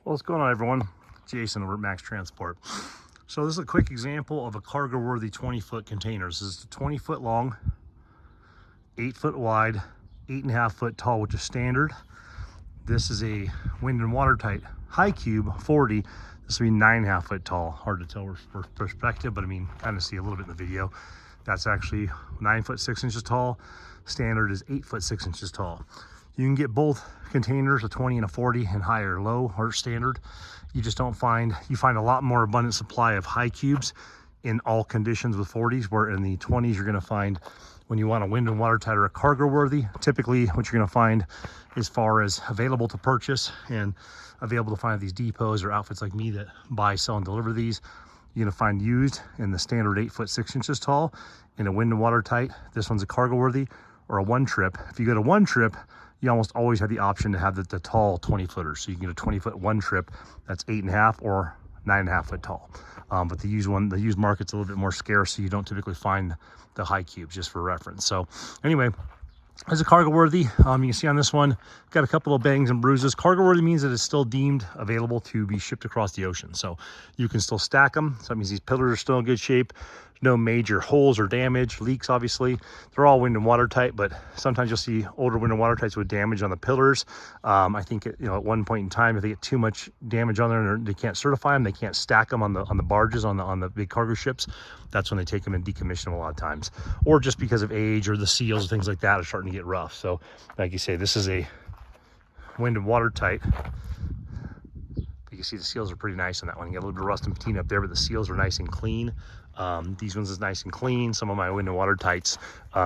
Well, what's going on, everyone? Jason over at Max Transport. So this is a quick example of a cargo-worthy 20-foot container. This is 20 foot long, 8 foot wide, 8.5 foot tall, which is standard. This is a wind and watertight high cube 40. This will be 9.5 foot tall. Hard to tell for perspective, but I mean, kind of see a little bit in the video. That's actually 9 foot 6 inches tall. Standard is 8 foot 6 inches tall. You can get both containers, a 20 and a 40, and higher, low or standard. You just don't find, you find a lot more abundant supply of high cubes in all conditions with 40s, where in the 20s you're gonna find, when you want a wind and watertight or a cargo worthy, typically what you're gonna find as far as available to purchase and available to find at these depots or outfits like me that buy, sell, and deliver these, you're gonna find used in the standard 8 foot 6 inches tall in a wind and watertight. This one's a cargo worthy or a one trip. If you go to one trip, you almost always have the option to have the tall 20 footers. So you can get a 20 foot one trip that's 8.5 or 9.5 foot tall. But the used market's a little bit more scarce, so you don't typically find the high cubes, just for reference. So anyway, as a cargo worthy, you can see on this one, got a couple of bangs and bruises. Cargo worthy means that it's still deemed available to be shipped across the ocean. So you can still stack them. So that means these pillars are still in good shape. No major holes or damage, leaks, obviously. They're all wind and watertight, but sometimes you'll see older wind and watertights with damage on the pillars. I think at one point in time, if they get too much damage on there and they can't certify them, they can't stack them on the barges, on the big cargo ships. That's when they take them and decommission them a lot of times, or just because of age or the seals, things like that are starting to get rough. So, like you say, this is a wind and watertight. You can see the seals are pretty nice on that one. You got a little bit of rust and patina up there, but the seals are nice and clean. These ones is nice and clean. Some of my wind and watertights,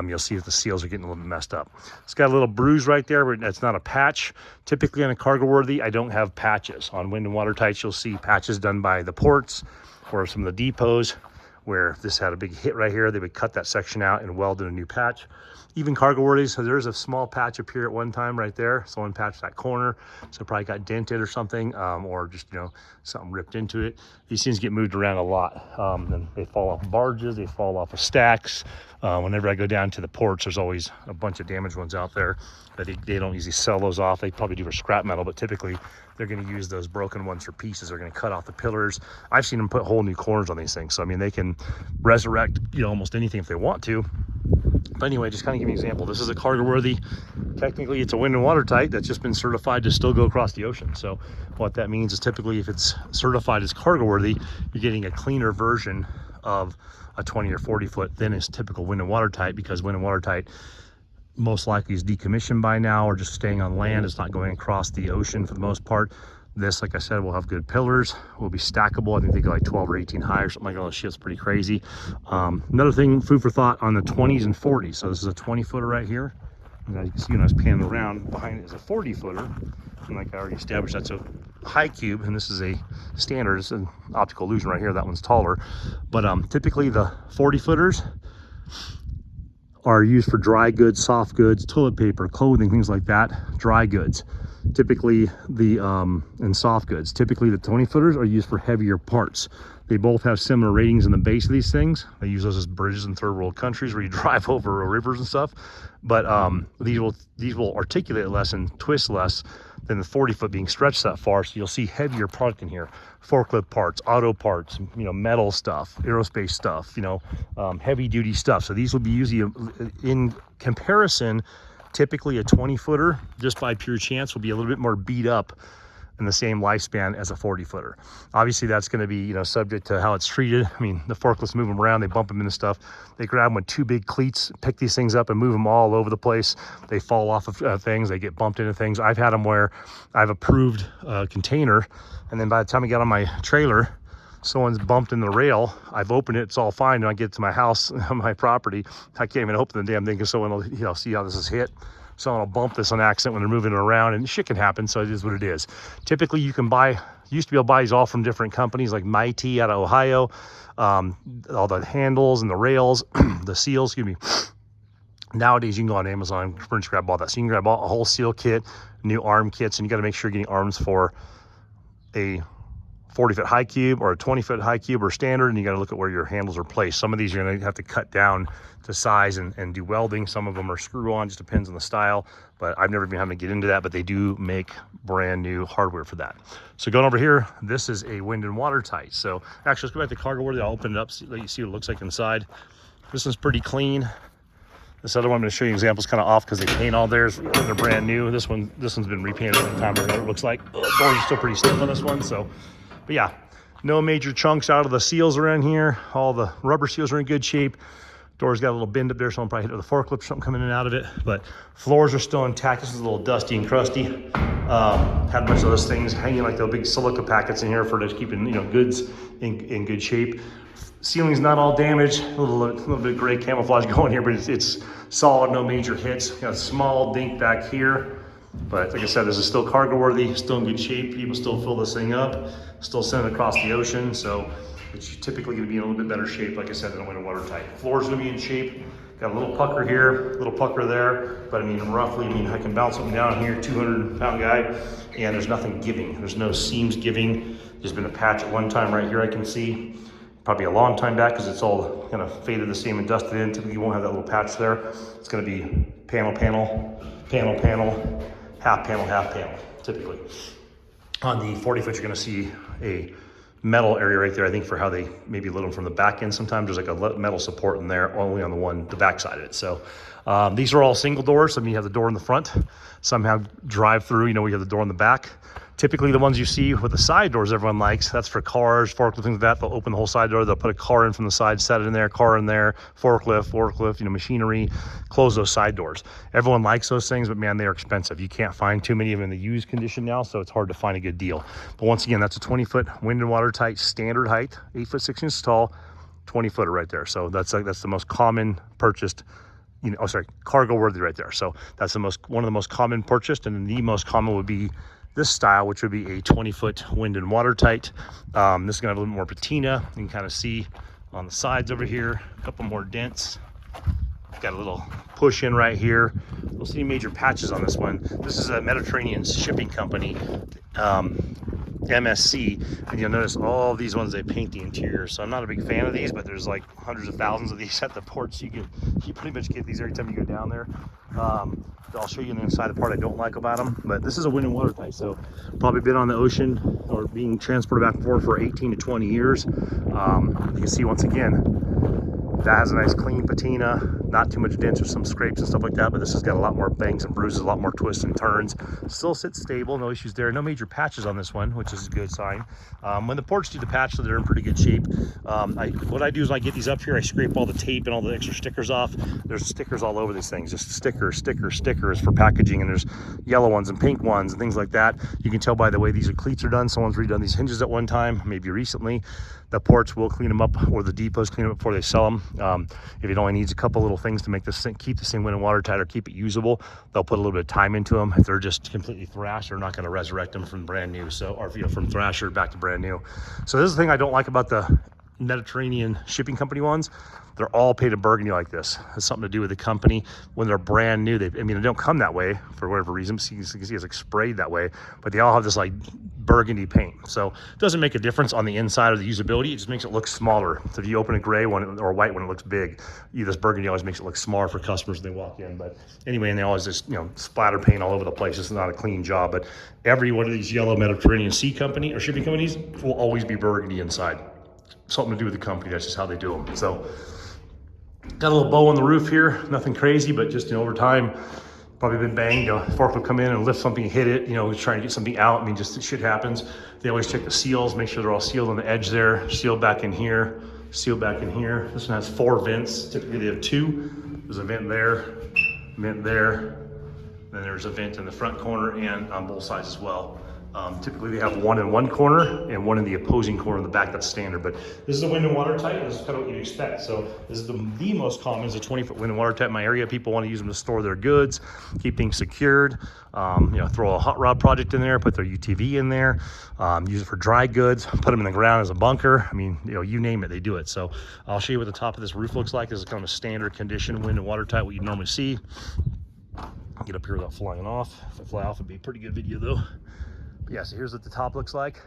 you'll see that the seals are getting a little bit messed up. It's got a little bruise right there, but that's not a patch. Typically on a cargo worthy, I don't have patches. On wind and watertights, you'll see patches done by the ports or some of the depots, where if this had a big hit right here, they would cut that section out and weld in a new patch. Even cargo worthy, so there's a small patch up here at one time right there. Someone patched that corner, so it probably got dented or something, or just, something ripped into it. These things get moved around a lot. And they fall off barges, they fall off of stacks. Whenever I go down to the ports, there's always a bunch of damaged ones out there, but they don't usually sell those off. They probably do for scrap metal, but typically they're gonna use those broken ones for pieces. They're gonna cut off the pillars. I've seen them put whole new corners on these things. So, I mean, they can resurrect, almost anything if they want to. But anyway, just kind of give you an example. This is a cargo worthy. Technically, it's a wind and watertight that's just been certified to still go across the ocean. So what that means is typically if it's certified as cargo worthy, you're getting a cleaner version of a 20 or 40 foot than is typical wind and watertight, because wind and watertight most likely is decommissioned by now or just staying on land. It's not going across the ocean for the most part. This, like I said, will have good pillars, will be stackable. I think they go like 12 or 18 high or something like that. Shit's pretty crazy. Another thing, food for thought on the 20s and 40s. So this is a 20 footer right here. And as you can see when I was panning around, behind it is a 40 footer. And like I already established, that's a high cube, and this is a standard. It's an optical illusion right here. That one's taller. But typically the 40 footers are used for dry goods, soft goods, toilet paper, clothing, things like that, dry goods. Typically and soft goods. Typically the 20 footers are used for heavier parts. They both have similar ratings in the base of these things. They use those as bridges in third world countries where you drive over rivers and stuff. But these will articulate less and twist less than the 40 foot being stretched that far. So you'll see heavier product in here. Forklift parts, auto parts, metal stuff, aerospace stuff, heavy duty stuff. So these will be usually in comparison. Typically a 20 footer, just by pure chance, will be a little bit more beat up in the same lifespan as a 40 footer. Obviously that's going to be, subject to how it's treated. I mean, the forklifts move them around, they bump them into stuff. They grab them with two big cleats, pick these things up and move them all over the place. They fall off of things, they get bumped into things. I've had them where I've approved a container, and then by the time I get on my trailer, someone's bumped in the rail. I've opened it, it's all fine. And I get to my house, my property, I can't even open the damn thing because someone will, see how this is hit. Someone will bump this on accident when they're moving it around, and shit can happen. So it is what it is. Typically you can used to be able to buy these all from different companies like Mighty out of Ohio. All the handles and the rails, the seals, excuse me. Nowadays you can go on Amazon and pretty much grab all that. So you can grab a whole seal kit, new arm kits, and you got to make sure you're getting arms for a 40-foot high cube or a 20-foot high cube or standard, and you got to look at where your handles are placed. Some of these you're going to have to cut down to size and do welding. Some of them are screw on, just depends on the style, but I've never been having to get into that, but they do make brand new hardware for that. So going over here, this is a wind and watertight. So actually, let's go back to cargo worthy. I'll open it up so let you see what it looks like inside. This one's pretty clean. This other one I'm going to show you examples kind of off because they paint all theirs when they're brand new. This one's been repainted all the time. I know what it looks like. Doors are still pretty stiff on this one. So, but yeah, no major chunks out of the seals around here. All the rubber seals are in good shape. Door's got a little bend up there, so I'm probably hit with a forklift or something coming in and out of it. But floors are still intact. This is a little dusty and crusty. Had a bunch of those things hanging like the big silica packets in here for just keeping goods in good shape. Ceiling's not all damaged, a little bit of gray camouflage going here, but it's solid, no major hits. Got a small dink back here, but like I said, this is still cargo worthy, still in good shape. People still fill this thing up, still send it across the ocean, so it's typically gonna be in a little bit better shape, like I said, than a wind and watertight. Floor's gonna be in shape. Got a little pucker here, a little pucker there, but I mean, roughly, I can bounce something down here, 200-pound guy, and there's nothing giving. There's no seams giving. There's been a patch at one time right here I can see. Probably a long time back because it's all kind of faded the same and dusted in. Typically you won't have that little patch there. It's gonna be panel, panel, panel, panel, half panel, typically. On the 40-foot, you're gonna see a metal area right there, I think for how they maybe lit them from the back end. Sometimes there's like a metal support in there, only on the back side of it. So these are all single doors. I mean, you have the door in the front, some have drive through, we have the door in the back. Typically the ones you see with the side doors everyone likes, that's for cars, forklift, things like that. They'll open the whole side door, they'll put a car in from the side, set it in there, car in there, forklift, machinery, close those side doors. Everyone likes those things, but man, they are expensive. You can't find too many of them in the used condition now, so it's hard to find a good deal. But once again, that's a 20-foot wind and watertight standard height, 8 foot 6 inches tall, 20-footer right there. So that's the most common purchased, cargo worthy right there. So that's one of the most common purchased, and then the most common would be this style, which would be a 20-foot wind and watertight. This is gonna have a little more patina. You can kind of see on the sides over here, a couple more dents. Got a little push in right here. Don't see any major patches on this one. This is a Mediterranean shipping company, MSC, and you'll notice all these ones they paint the interior. So I'm not a big fan of these, but there's like hundreds of thousands of these at the ports. You pretty much get these every time you go down there. I'll show you the inside the part I don't like about them, but this is a wind and watertight, so probably been on the ocean or being transported back and forth for 18 to 20 years. You can see once again, that has a nice clean patina, not too much dents or some scrapes and stuff like that, but this has got a lot more bangs and bruises, a lot more twists and turns. Still sits stable, no issues there. No major patches on this one, which is a good sign. When the ports do the patch, so they're in pretty good shape. What I do is when I get these up here, I scrape all the tape and all the extra stickers off. There's stickers all over these things, just stickers for packaging, and there's yellow ones and pink ones and things like that. You can tell by the way these cleats are done. Someone's redone these hinges at one time, maybe recently. The ports will clean them up, or the depots clean them up before they sell them. If it only needs a couple little things to make this thing, keep this thing wind and watertight or keep it usable, they'll put a little bit of time into them. If they're just completely thrashed, they're not going to resurrect them from brand new. So, or from thrasher back to brand new. So this is the thing I don't like about the Mediterranean shipping company ones. They're all painted burgundy like this. It has something to do with the company. When they're brand new, they don't come that way for whatever reason. So you can see it's like sprayed that way, but they all have this like burgundy paint. So it doesn't make a difference on the inside of the usability. It just makes it look smaller. So if you open a gray one or a white one, it looks big. This burgundy always makes it look smaller for customers when they walk in. But anyway, and they always just splatter paint all over the place. It's not a clean job. But every one of these yellow Mediterranean sea company or shipping companies will always be burgundy inside. Something to do with the company. That's just how they do them. So got a little bow on the roof here, nothing crazy, but just over time, probably been banged. Fork will come in and lift something, hit it, trying to get something out. I mean, just shit happens. They always check the seals, make sure they're all sealed on the edge there, sealed back in here, sealed back in here. This one has 4 vents. Typically they have 2. There's a vent there, then there's a vent in the front corner and on both sides as well. Typically they have 1 in one corner and 1 in the opposing corner in the back. That's standard, but this is a wind and watertight. This is kind of what you'd expect. So this is the most common is a 20-foot wind and watertight in my area. People want to use them to store their goods, keep things secured, throw a hot rod project in there, put their UTV in there, use it for dry goods, put them in the ground as a bunker. I mean, you name it, they do it. So I'll show you what the top of this roof looks like. This is kind of a standard condition wind and watertight, what you normally see. I'll get up here without flying off. If I fly off, it'd be a pretty good video though. Yeah, so here's what the top looks like.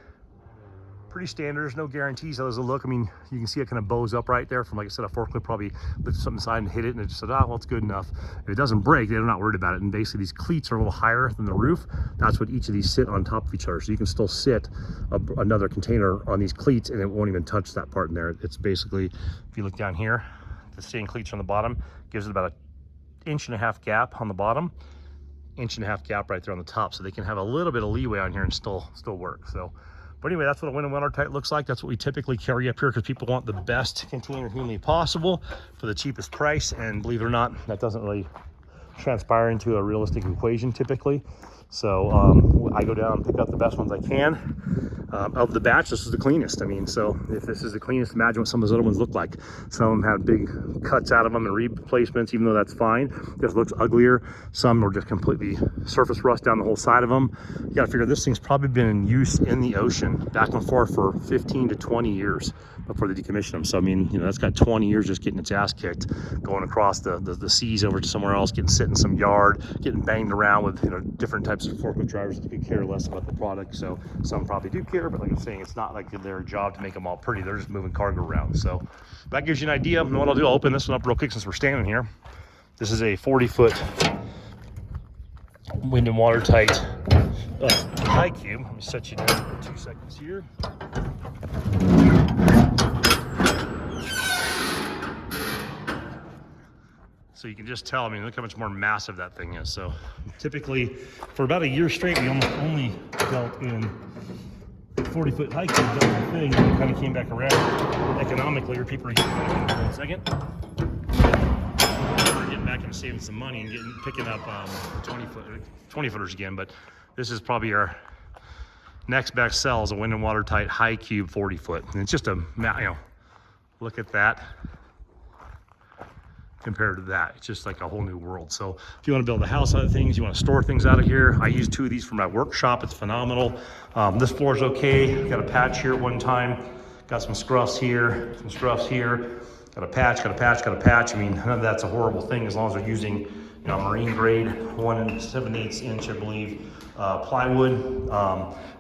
pretty standard. There's no guarantees how those will look. I mean, you can see it kind of bows up right there from, like I said, a forklift probably lifted something aside and hit it, and it just said, well, it's good enough. If it doesn't break, they're not worried about it. And basically these cleats are a little higher than the roof. That's what each of these sit on top of each other. So you can still sit another container on these cleats and it won't even touch that part in there. It's basically, if you look down here, the same cleats on the bottom gives it about an 1.5 inch gap on the bottom, 1.5 inch gap right there on the top, so they can have a little bit of leeway on here and still work. So, but anyway, that's what a window watertight looks like. That's what we typically carry up here because people want the best container humanly possible for the cheapest price. And believe it or not, that doesn't really transpire into a realistic equation typically. So I go down and pick up the best ones I can. Of the batch, this is the cleanest. I mean, so if this is the cleanest, imagine what some of those other ones look like. Some of them have big cuts out of them and replacements, even though that's fine. Just looks uglier. Some are just completely surface rust down the whole side of them. You gotta figure this thing's probably been in use in the ocean back and forth for 15 to 20 years before they decommission them. So I mean, you know, that's got 20 years just getting its ass kicked, going across the seas over to somewhere else, getting sit in some yard, getting banged around with, you know, different types of forklift drivers that could care less about the product. So some probably do care, but like I'm saying, it's not like their job to make them all pretty. They're just moving cargo around. So that gives you an idea. And what I'll do, I'll open this one up real quick since we're standing here. This is a 40-foot wind and watertight high cube. Let me set you down for 2 seconds here. So you can just tell, I mean, look how much more massive that thing is. So typically for about a year straight, we almost only dealt in 40-foot high cube, that was the thing, and it kind of came back around economically, or people are getting back in a second. We're getting back into saving some money and picking up 20 footers again. But this is probably our next best sell, is a wind and watertight high cube 40-foot. And it's just a, you know, look at that. Compared to that, it's just like a whole new world. So if you want to build a house out of things, you want to store things out of here, I use 2 of these for my workshop. It's phenomenal. This floor is okay. Got a patch here at one time, got some scruffs here, some scruffs here, got a patch, got a patch, got a patch. I mean, none of that's a horrible thing as long as they're using, you know, marine grade 1 7/8 inch, I believe, plywood.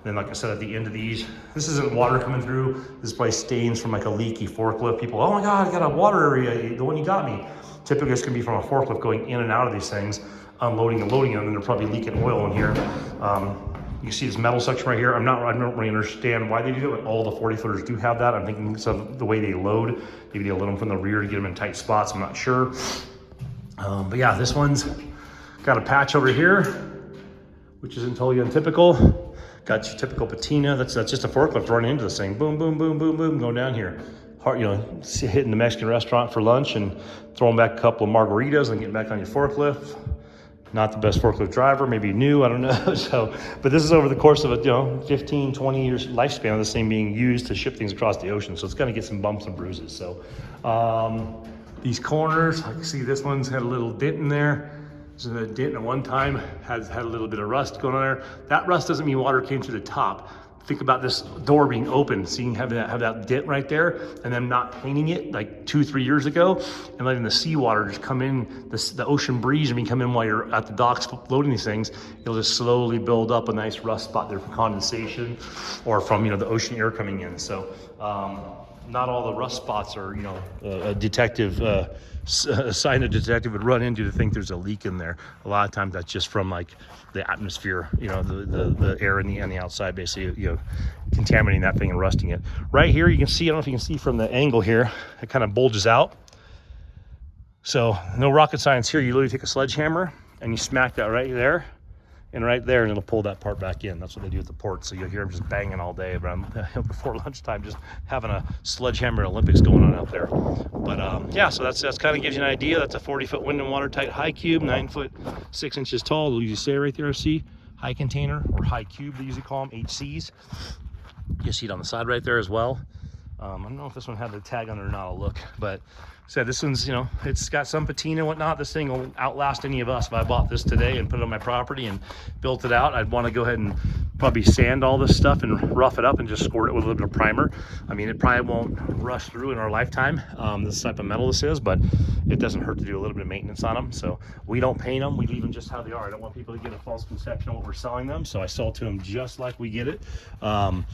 Then like I said, at the end of these, this isn't water coming through. This probably stains from like a leaky forklift. People, oh my God, I got a water area, the one you got me. Typically it's gonna be from a forklift going in and out of these things, unloading and loading them, and they're probably leaking oil in here. You see this metal section right here. I don't really understand why they do it, but all the 40-footers do have that. I'm thinking it's of the way they load. Maybe they load them from the rear to get them in tight spots, I'm not sure. But yeah, this one's got a patch over here, which isn't totally untypical. Got your typical patina. That's just a forklift running into this thing. Boom, boom, boom, boom, boom, going down here. Hard, you know, hitting the Mexican restaurant for lunch and throwing back a couple of margaritas and getting back on your forklift. Not the best forklift driver, maybe new, I don't know. So, but this is over the course of a, you know, 15, 20 years lifespan of this thing being used to ship things across the ocean. So it's gonna get some bumps and bruises. So these corners, I can see this one's had a little dent in there. So the dent at one time has had a little bit of rust going on there. That rust doesn't mean water came through the top. Think about this door being open, seeing have that dent right there, and then not painting it like 2-3 years ago, and letting the seawater just come in, the ocean breeze, I mean, come in while you're at the docks loading these things. It'll just slowly build up a nice rust spot there from condensation or from, you know, the ocean air coming in. So not all the rust spots are, you know, a sign a detective would run into to think there's a leak in there. A lot of times that's just from like the atmosphere, you know, the air on the outside, basically, you know, contaminating that thing and rusting it. Right here, you can see, I don't know if you can see from the angle here, it kind of bulges out. So no rocket science here. You literally take a sledgehammer and you smack that right there and right there, and it'll pull that part back in. That's what they do at the port. So you'll hear them just banging all day around before lunchtime, just having a sledgehammer Olympics going on out there. But yeah, so that's kind of gives you an idea. That's a 40-foot wind and watertight high cube, 9 foot 6 inches tall. They'll usually say right there, see, high container or high cube, they usually call them HCs. You see it on the side right there as well. I don't know if this one had the tag on it or not, I'll look, but said this one's, you know, it's got some patina and whatnot. This thing will outlast any of us. If I bought this today and put it on my property and built it out, I'd want to go ahead and probably sand all this stuff and rough it up and just squirt it with a little bit of primer. I mean, it probably won't rust through in our lifetime, this type of metal this is, but it doesn't hurt to do a little bit of maintenance on them. So we don't paint them, we leave them just how they are. I don't want people to get a false conception of what we're selling them, so I sell to them just like we get it. I'm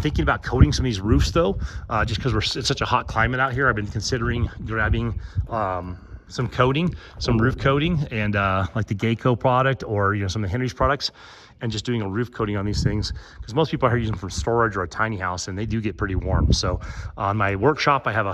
thinking about coating some of these roofs though, just because it's such a hot climate out here. I've been considering grabbing some coating, some roof coating, and like the Geico product, or you know, some of the Henry's products, and just doing a roof coating on these things, because most people are using them for storage or a tiny house, and they do get pretty warm. So on my workshop, I have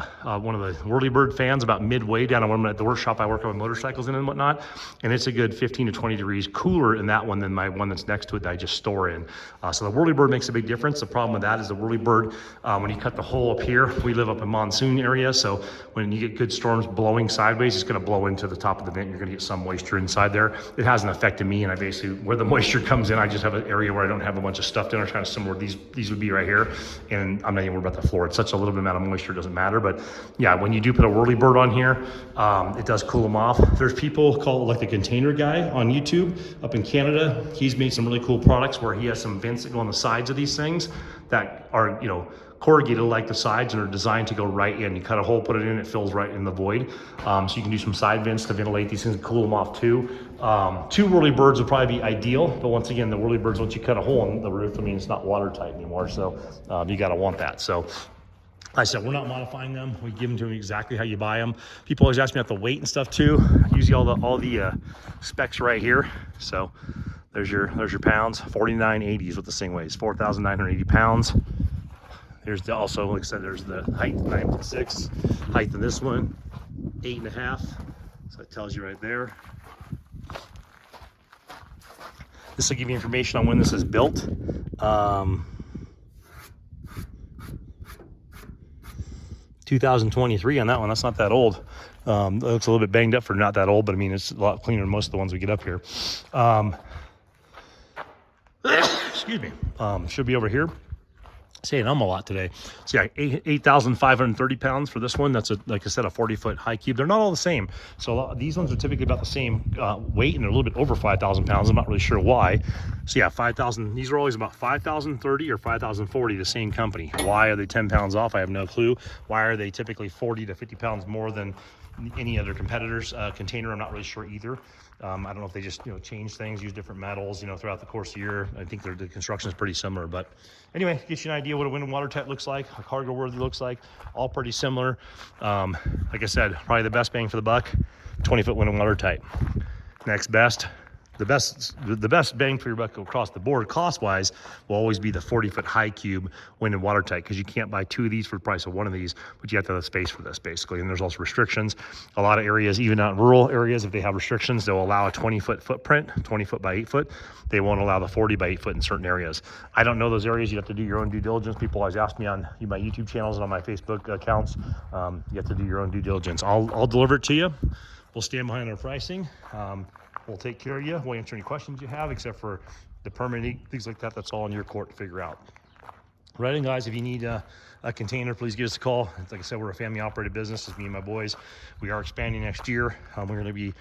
one of the Whirlybird fans about midway down on at the workshop I work on motorcycles in and whatnot, and it's a good 15 to 20 degrees cooler in that one than my one that's next to it that I just store in. So the Whirlybird makes a big difference. The problem with that is the Whirlybird, when you cut the hole up here, we live up in monsoon area, so when you get good storms blowing sideways, it's going to blow into the top of the vent. You're going to get some moisture inside there. It hasn't affected me, and I basically, where the moisture comes in, I just have an area where I don't have a bunch of stuff in. It's kind of similar. These would be right here, and I'm not even worried about the floor. It's such a little bit amount of moisture, it doesn't matter. But yeah, when you do put a Whirlybird on here, it does cool them off. There's people called like the Container Guy on YouTube up in Canada. He's made some really cool products where he has some vents that go on the sides of these things that are, you know, corrugated like the sides and are designed to go right in. You cut a hole, put it in, it fills right in the void. So you can do some side vents to ventilate these things and cool them off too. 2 Whirlybirds would probably be ideal, but once again, the Whirlybirds, once you cut a hole in the roof, I mean, it's not watertight anymore, so you gotta want that. So like I said, we're not modifying them. We give them to them exactly how you buy them. People always ask me about the weight and stuff too. Usually all the specs right here. So there's your pounds. 4980 is what this thing weighs, 4,980 pounds. There's also, like I said, there's the height, 9'6", height in this one, 8.5. So it tells you right there. This will give you information on when this is built. 2023 on that one. That's not that old. It looks a little bit banged up for not that old, but I mean, it's a lot cleaner than most of the ones we get up here. Excuse me. Should be over here. Saying a lot today. So yeah, 8,530 pounds for this one. That's like I said, a 40-foot high cube. They're not all the same. So these ones are typically about the same weight, and they're a little bit over 5,000 pounds. I'm not really sure why. So yeah, 5,000. These are always about 5,030 or 5,040, the same company. Why are they 10 pounds off? I have no clue. Why are they typically 40 to 50 pounds more than any other competitor's container? I'm not really sure either. I don't know if they just, you know, change things, use different metals, you know, throughout the course of the year. I think the construction is pretty similar, but anyway, get you an idea what a wind and watertight looks like, a cargo worthy looks like, all pretty similar. Like I said, probably the best bang for the buck, 20-foot wind and watertight. Next best, the best bang for your buck across the board cost-wise will always be the 40-foot high cube wind and watertight, because you can't buy 2 of these for the price of 1 of these, but you have to have space for this basically. And there's also restrictions. A lot of areas, even out in rural areas, if they have restrictions, they'll allow a 20-foot footprint, 20-foot by 8-foot. They won't allow the 40 by 8-foot in certain areas. I don't know those areas. You have to do your own due diligence. People always ask me on my YouTube channels and on my Facebook accounts. You have to do your own due diligence. I'll deliver it to you. We'll stand behind our pricing. We'll take care of you. We'll answer any questions you have, except for the permitting, things like that. That's all in your court to figure out. Right, and guys, if you need a container, please give us a call. Like I said, we're a family operated business. It's me and my boys. We are expanding next year. We're going to be,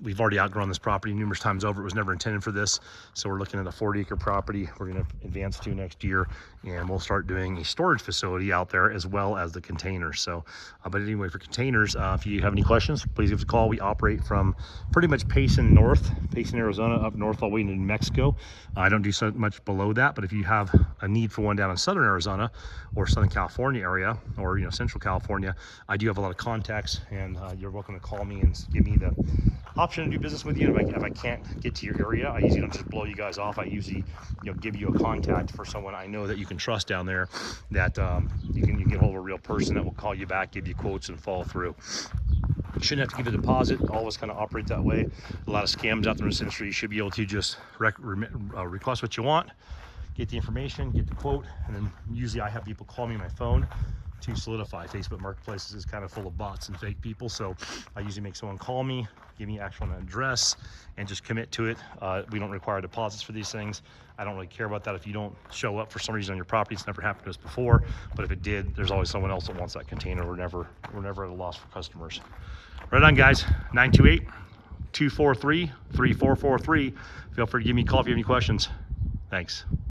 we've already outgrown this property numerous times over. It was never intended for this. So we're looking at a 40-acre property we're going to advance to next year, and we'll start doing a storage facility out there as well as the containers. So, but anyway, for containers, if you have any questions, please give us a call. We operate from pretty much Payson north, Payson, Arizona, up north all the way into New Mexico. I don't do so much below that, but if you have a need for one down in Southern Arizona or Southern California area, or, you know, Central California, I do have a lot of contacts, and you're welcome to call me and give me the option to do business with you. If I can't get to your area, I usually don't just blow you guys off. I usually, you know, give you a contact for someone I know that you can trust down there, that you can get hold of a real person that will call you back, give you quotes, and follow through. You shouldn't have to give a deposit. All of us kind of operate that way. A lot of scams out there in this industry. You should be able to just request what you want, get the information, get the quote, and then usually I have people call me on my phone to solidify. Facebook Marketplace is kind of full of bots and fake people, so I usually make someone call me, give me actual address, and just commit to it. We don't require deposits for these things. I don't really care about that if you don't show up for some reason on your property. It's never happened to us before, but if it did, there's always someone else that wants that container. We're never at a loss for customers. Right on, guys. 928-243-3443. Feel free to give me a call if you have any questions. Thanks.